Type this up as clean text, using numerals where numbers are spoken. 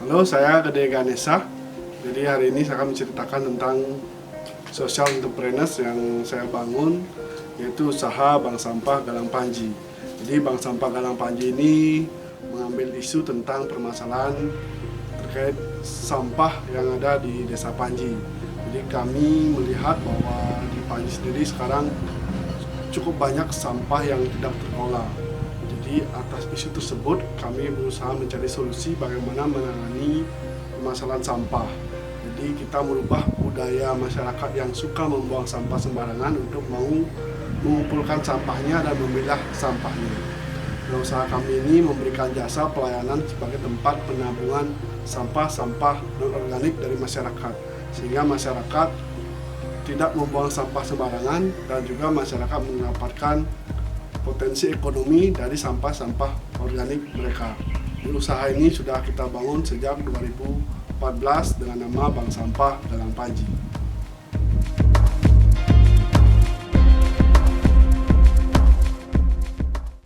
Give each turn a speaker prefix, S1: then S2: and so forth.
S1: Halo, saya Gede Ganesha. Jadi hari ini saya akan menceritakan tentang social entrepreneurs yang saya bangun, yaitu usaha Bank Sampah Galang Panji. Jadi Bank Sampah Galang Panji ini mengambil isu tentang permasalahan terkait sampah yang ada di Desa Panji. Jadi kami melihat bahwa di Panji sendiri sekarang cukup banyak sampah yang tidak terolah. Jadi atas isu tersebut kami berusaha mencari solusi bagaimana menangani permasalahan sampah. Jadi kita merubah budaya masyarakat yang suka membuang sampah sembarangan untuk mau mengumpulkan sampahnya dan memilah sampahnya. Nah, usaha kami ini memberikan jasa pelayanan sebagai tempat penampungan sampah-sampah non-organik dari masyarakat, sehingga masyarakat tidak membuang sampah sembarangan dan juga masyarakat mendapatkan potensi ekonomi dari sampah-sampah organik mereka. Usaha ini sudah kita bangun sejak 2014 dengan nama Bank Sampah Galang Panji.